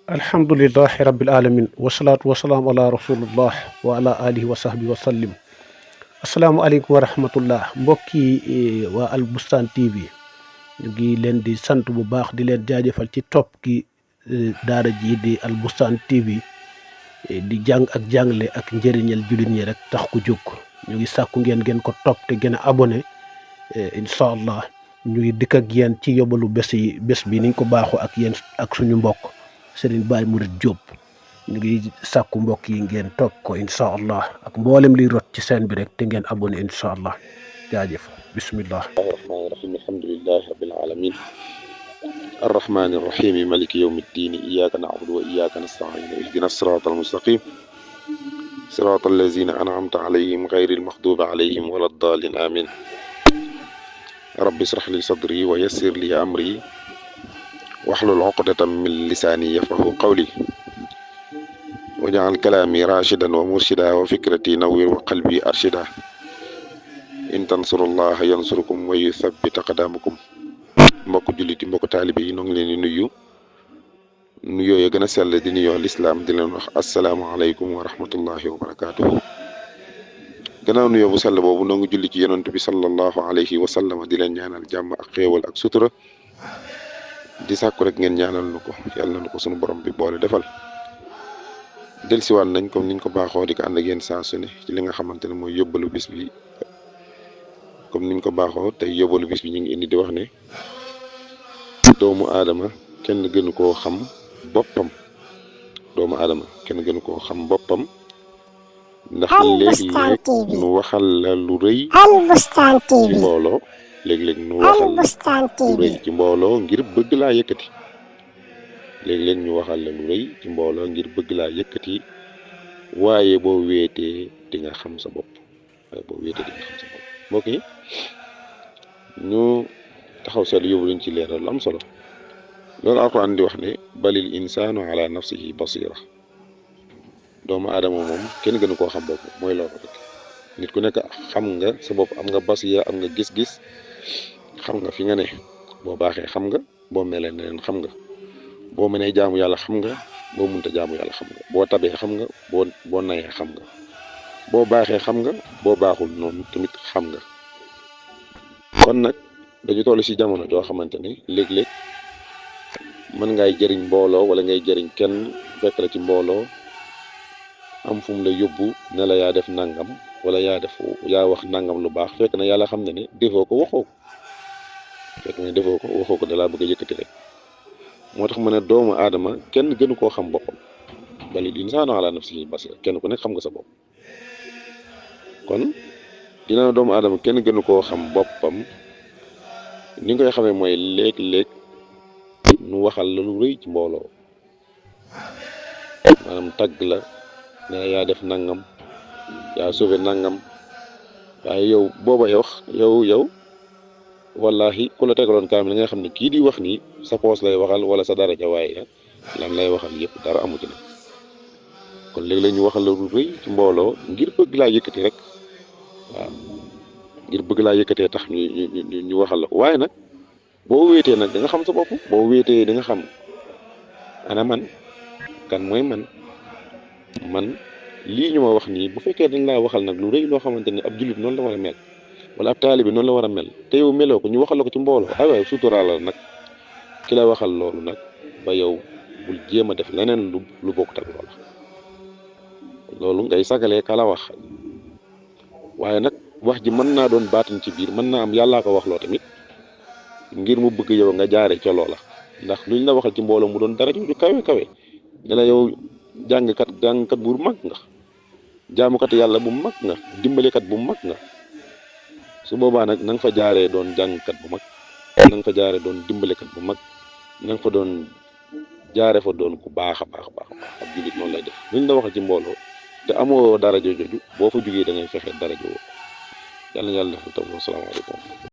alhamdulillahi rabbil alamin wasalaatu wasalaam ala rasulillah wa ala alihi wa sahbi wa sallim. asalaamualeykum wa rahmatullah mbokki waa Al Bustaan TV ñu ngi leen di sant bu baax di leen jaajëfal ci topp gi daara ji di Al Bustaan TV di jàng ak jàngale ak njëriñal jullit ñi rek tax ku jóg ñu ngi sàkku ngeen ko topp te gën a abonné incha allah ñu ngi dikk ak yéen ci yóbbalu bés bi niñ ko baaxoo ak yéen ak suñu mbokk Serigne Baye Mouride Diop ñu ngi sàkku mbokk yi ngeen topp ko incha allah ak mboolem liy rot ci seen bi rek te ngeen abonné incha allah jaajëf bismillah. الرحمن الرحيم الحمد لله رب العالمين الرحمن الرحيم مالك يوم الدين إياك نعبد وإياك نستعين اهدنا الصراط المستقيم صراط الذين أنعمت عليهم غير المغضوب عليهم ولا الضالين آمين رب اشرح لي صدري ويسر لي أمري واحلل عقدة من لساني يفقهوا قولي واجعل كلامي راشدا ومرشدا وفكرتي نوّر وقلبي أرشدا in tansurullaha yansurukum wa yuthabbit aqdamakum mbokk julliti mbokk taalibe yi noo ngi leen di nuyoo ya gën a sell di nuyoo lislaam di leen wax asalaamaaleykum wa rahmatullahi wa barakaatuhu. gannaaw nuyoo bu sell boobu noo ngi julli ci yonent bi sallallahu alayhi wa sallam di leen ñaanal jàmm ak xéewal ak sutura di sàkku rek ngeen ñaanal nu ko yàlla na ko sunu borom bi boole defal. delsiwaat nañ comme niñ ko baaxoo di ko ànd ak yéen saa su ne ci li nga xamante ne mooy yóbbalu bis bi. comme niñ ko baaxoo tey yóbbalu bis bi ñu ngi indi di wax ne doomu aadama kenn gënu koo xam boppam ndax léeg-léeg nu waxal la lu rëy ci mbooloo léeg-léeg nu waxal lu rëy ci mbooloo ngir bëgg laa yëkkati léeg-léeg ñu waxal la lu rëy ci mbooloo ngir bëgg laa yëkkati waaye boo wéetee di nga xam sa bopp mbokk yi ñu taxaw seetlu yóbbu luñ ci leeral lu am solo loolu alquran di wax ne balil insaanu ala nafsihi basira doomu aadama moom kenn gënu koo xam bopp mooy loolu rek nit ku nekk xam nga sa bopp am nga basira am nga gis-gis xam nga fi nga ne boo baaxee xam nga boo melee neneen xam nga boo mënee jaamu yàlla xam nga boo mënta jaamu yàlla xam nga boo tabee xam nga boo nayee xam nga boo baaxee xam nga boo baaxul noonu tamit xam nga. kon nag dañu toll ci jamono joo xamante ne léeg-léeg mën ngay jëriñ mbooloo wala ngay jëriñ kenn fekk la ci mbooloo am fu mu la yóbbu ne la yaa def nangam wala yaa wax nangam lu baax fekk na yàlla xam ne ne defoo ko waxoo ko da laa bëgg a yëkkati rek moo tax mu ne doomu aadama kenn gënu koo xam boppam balil insaanu ala nafsihi basira kenn ku nekk xam nga sa bopp. kon dina doomu aadama kenn gënu koo xam boppam ni nga koy xamee mooy léeg-léeg nu waxal la lu rëy ci mbooloo maanaam tagg la ne yaa def nangam yaa sauvé nangam waaye yow booba yow wallahi ku la tegaloon kaamil nga xam ne kii di wax nii sa poos lay waxal wala sa daraja waaye lan lay waxal yëpp dara amu ci nag kon léeg-léeg ñu waxal la lu rëy ci mbooloo ngir bëgg laa yëkkati rek. waaw ngir bëgg laa yëkkatee tax ñu waxal la waaye nag boo wéetee nag da nga xam sa bopp boo wéetee da nga xam ana man kan mooy man lii ñu ma wax nii bu fekkee dañ laa waxal nag lu rëy loo xamante ne ab jullit noonu la war a mel wala ab taalibi noonu la war a mel te yow meloo ko ñu waxal la ko ci mbooloo ay waay suturaal la nag ki la waxal loolu nag ba yow bul jéem a def leneen lu bokkut ak loola loolu ngay sagalee ka la wax. waaye nag wax ji mën naa doon baatin ci biir mën naa am yàllaa ko wax loo tamit ngir mu bëgg yow nga jaare ca loola ndax luñ la waxal ci mbooloo mu doon dara ju kawe ne la yow jàngkat bu mag nga jaamukat yàlla bu mag nga dimbalikat bu mag nga su boobaa nag na nga fa jaaree doon jàngkat bu mag na nga fa jaaree doon dimbalikat bu mag na nga fa doon jaare fa doon ku baax a baax ab jullit noonu lay def luñ la waxal ci mbooloo te amoo dara jooju boo fa jugee da ngay fexe dara jooju yàlla def taw. Asalaamaaleykum.